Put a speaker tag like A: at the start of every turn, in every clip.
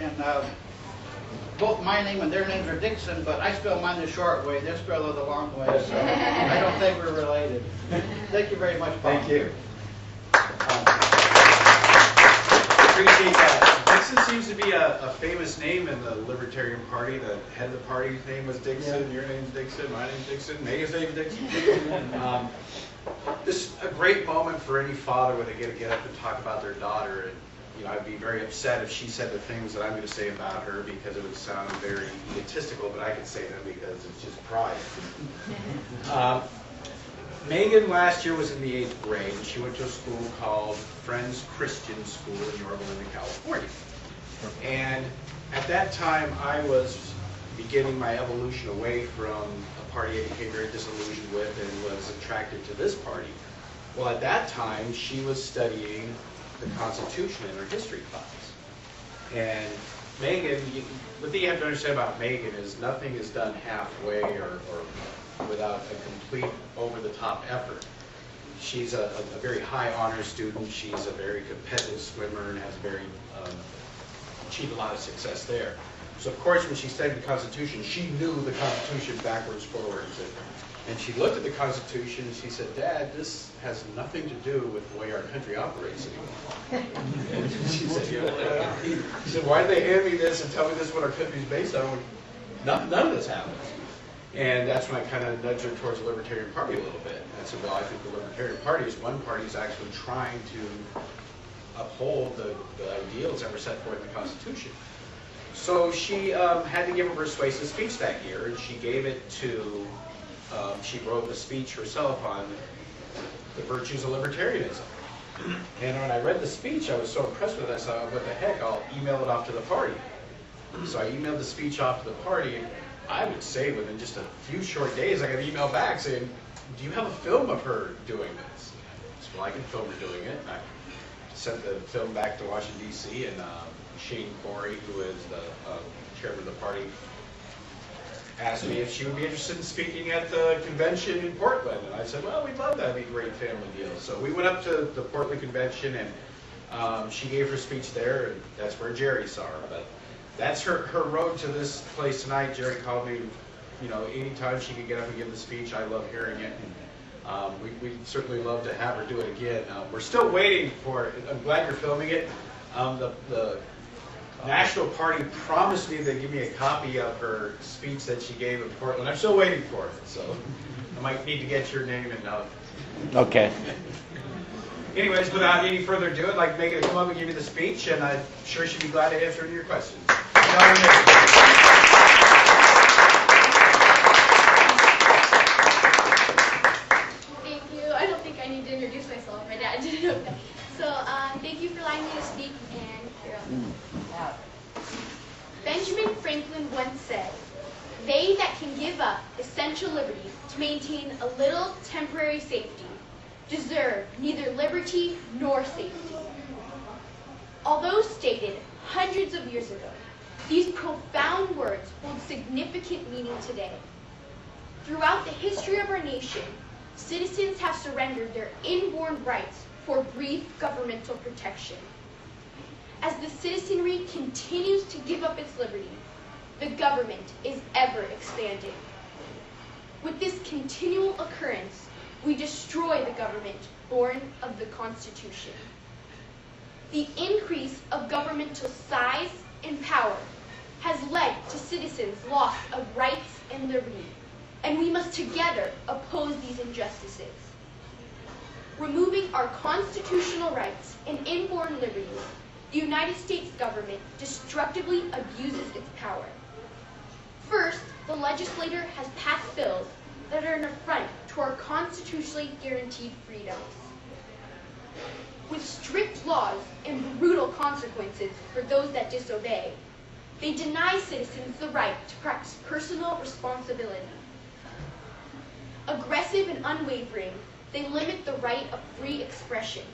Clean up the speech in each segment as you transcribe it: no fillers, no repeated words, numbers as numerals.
A: And both my name and their names are Dixon, but I spell mine the short way. They spell it the long way, so I don't think we're related. Thank you very much, Paul.
B: Thank you. Appreciate that. Dixon seems to be a famous name in the Libertarian Party. The head of the party's name was Dixon. Yeah. Your name's Dixon. My name's Dixon. Megan's name's Dixon. This is a great moment for any father when they get up and talk about their daughter. And you know, I'd be very upset if she said the things that I'm going to say about her because it would sound very egotistical, but I can say them because it's just pride. Megan last year was in the 8th grade. She went to a school called Friends Christian School in Yorba Linda, California. And at that time, I was beginning my evolution away from a party I became very disillusioned with and was attracted to this party. Well, at that time, she was studying the Constitution in her history class. And Megan, the thing you have to understand about Megan is nothing is done halfway or without a complete over-the-top effort. She's a very high honor student. She's a very competitive swimmer and has achieved a lot of success there. So of course, when she studied the Constitution, she knew the Constitution backwards, forwards. And she looked at the Constitution and she said, "Dad, this has nothing to do with the way our country operates anymore." And she said, "Why did they hand me this and tell me this is what our country's based on when none of this happens?" And that's when I kind of nudged her towards the Libertarian Party a little bit. I said, well, I think the Libertarian Party is one party that's actually trying to uphold the ideals that were set forth in the Constitution. So she had to give a persuasive speech that year, and she gave it to, she wrote the speech herself on the virtues of libertarianism. And when I read the speech, I was so impressed with it, I thought, what the heck, I'll email it off to the party. So I emailed the speech off to the party, and I would say within just a few short days, I got an email back saying, "Do you have a film of her doing this?" I said, "Well, I can film her doing it." And I sent the film back to Washington, D.C., and Shane Corey, who is the chairman of the party, asked me if she would be interested in speaking at the convention in Portland. And I said, well, we'd love that. It'd be a great family deal. So we went up to the Portland convention, and she gave her speech there, and that's where Jerry saw her. But that's her road to this place tonight. Jerry called me, you know, anytime she could get up and give the speech. I love hearing it. And we'd certainly love to have her do it again. We're still waiting for it. I'm glad you're filming it. The National Party promised me they'd give me a copy of her speech that she gave in Portland. I'm still waiting for it, so I might need to get your name and
C: Okay.
B: Anyways, without any further ado, I'd like Megan to come up and give you the speech, and I'm sure she'd be glad to answer any of your questions.
D: Thank you. I don't think I need to introduce myself. My dad didn't know that. So, thank you for allowing me to speak, and here I'll Benjamin Franklin once said, "They that can give up essential liberty to maintain a little temporary safety deserve neither liberty nor safety." Although stated hundreds of years ago, these profound words hold significant meaning today. Throughout the history of our nation, citizens have surrendered their inborn rights for brief governmental protection. As the citizenry continues to give up its liberty, the government is ever expanding. With this continual occurrence, we destroy the government born of the Constitution. The increase of governmental size and power has led to citizens' loss of rights and liberty, and we must together oppose these injustices. Removing our constitutional rights and inborn liberties, the United States government destructively abuses its power. First, the legislature has passed bills that are an affront to our constitutionally guaranteed freedoms. With strict laws and brutal consequences for those that disobey, they deny citizens the right to practice personal responsibility. Aggressive and unwavering, they limit the right of free expression.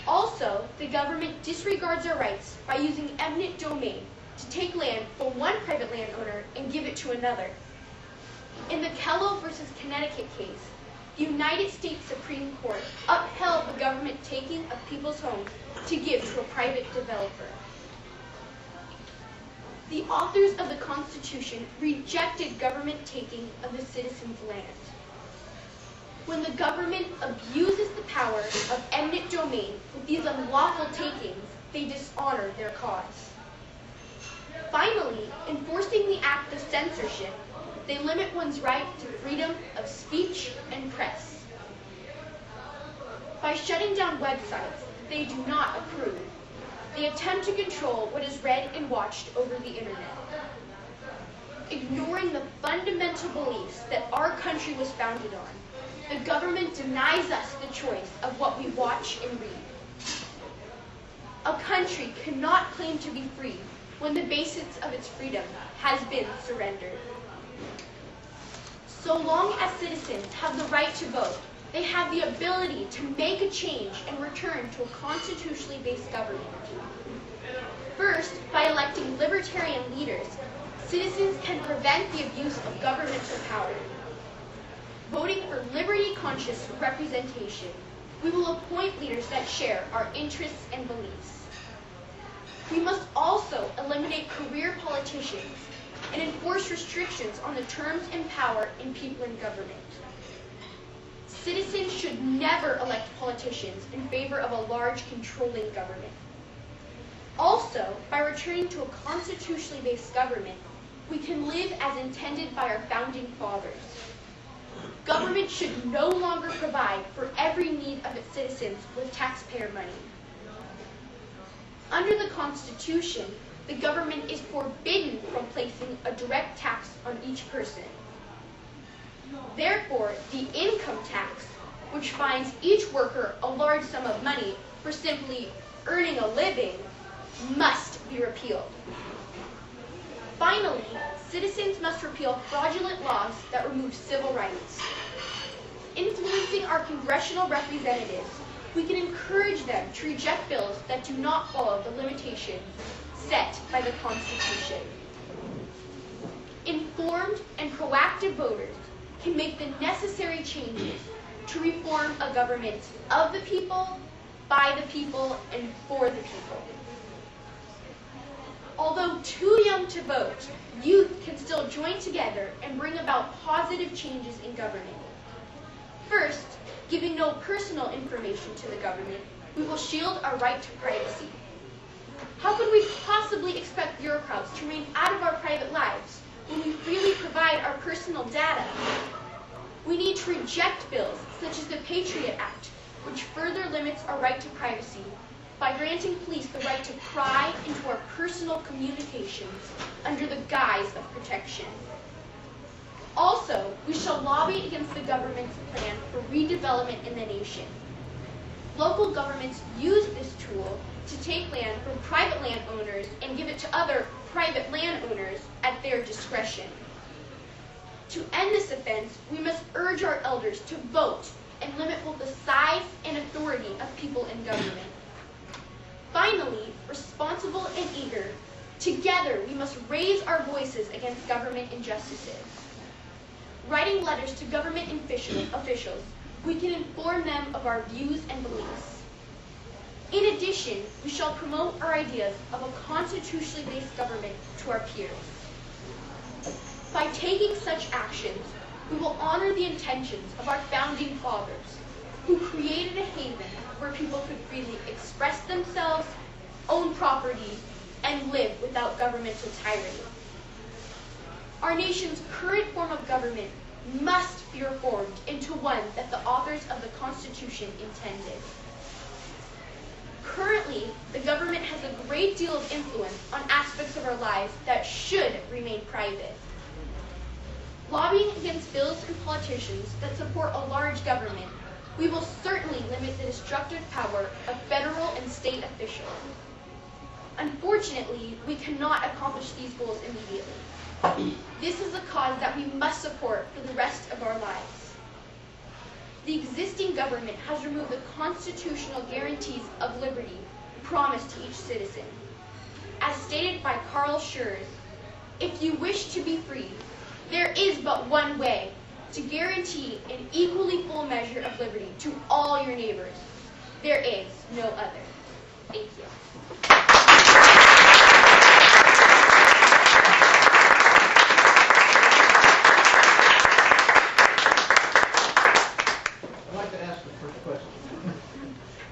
D: Also, the government disregards our rights by using eminent domain to take land from one private landowner and give it to another. In the Kello versus Connecticut case, the United States Supreme Court upheld the government taking of people's homes to give to a private developer. The authors of the Constitution rejected government taking of the citizens' land. When the government abuses the power of eminent domain with these unlawful takings, they dishonor their cause. Finally, enforcing the act of censorship, they limit one's right to freedom of speech and press. By shutting down websites they do not approve, they attempt to control what is read and watched over the internet. Ignoring the fundamental beliefs that our country was founded on, the government denies us the choice of what we watch and read. A country cannot claim to be free when the basis of its freedom has been surrendered. So long as citizens have the right to vote, they have the ability to make a change and return to a constitutionally based government. First, by electing libertarian leaders, citizens can prevent the abuse of governmental power. Voting for liberty-conscious representation, we will appoint leaders that share our interests and beliefs. We must also eliminate career politicians and enforce restrictions on the terms and power in people in government. Citizens should never elect politicians in favor of a large controlling government. Also, by returning to a constitutionally based government, we can live as intended by our founding fathers. Government should no longer provide for every need of its citizens with taxpayer money. Under the Constitution, the government is forbidden from placing a direct tax on each person. Therefore, the income tax, which fines each worker a large sum of money for simply earning a living, must be repealed. Finally, citizens must repeal fraudulent laws that remove civil rights. Influencing our congressional representatives, we can encourage them to reject bills that do not follow the limitations set by the Constitution. Informed and proactive voters can make the necessary changes to reform a government of the people, by the people, and for the people. Although too young to vote, youth can still join together and bring about positive changes in government. First, giving no personal information to the government, we will shield our right to privacy. How could we possibly expect bureaucrats to remain out of our private lives when we freely provide our personal data? We need to reject bills such as the Patriot Act, which further limits our right to privacy by granting police the right to pry into our personal communications under the guise of protection. Also, we shall lobby against the government's plan for redevelopment in the nation. Local governments use this tool to take land from private landowners and give it to other private landowners at their discretion. To end this offense, we must urge our elders to vote and limit both the size and authority of people in government. Finally, responsible and eager, together we must raise our voices against government injustices. Writing letters to government officials, we can inform them of our views and beliefs. In addition, we shall promote our ideas of a constitutionally based government to our peers. By taking such actions, we will honor the intentions of our founding fathers, who created a haven where people could freely express themselves, own property, and live without governmental tyranny. Our nation's current form of government must be reformed into one that the authors of the Constitution intended. Currently, the government has a great deal of influence on aspects of our lives that should remain private. Lobbying against bills and politicians that support a large government, we will certainly limit the destructive power of federal and state officials. Unfortunately, we cannot accomplish these goals immediately. This is a cause that we must support for the rest of our lives. The existing government has removed the constitutional guarantees of liberty promised to each citizen. As stated by Carl Schurz, if you wish to be free, there is but one way, to guarantee an equally full measure of liberty to all your neighbors. There is no other. Thank you.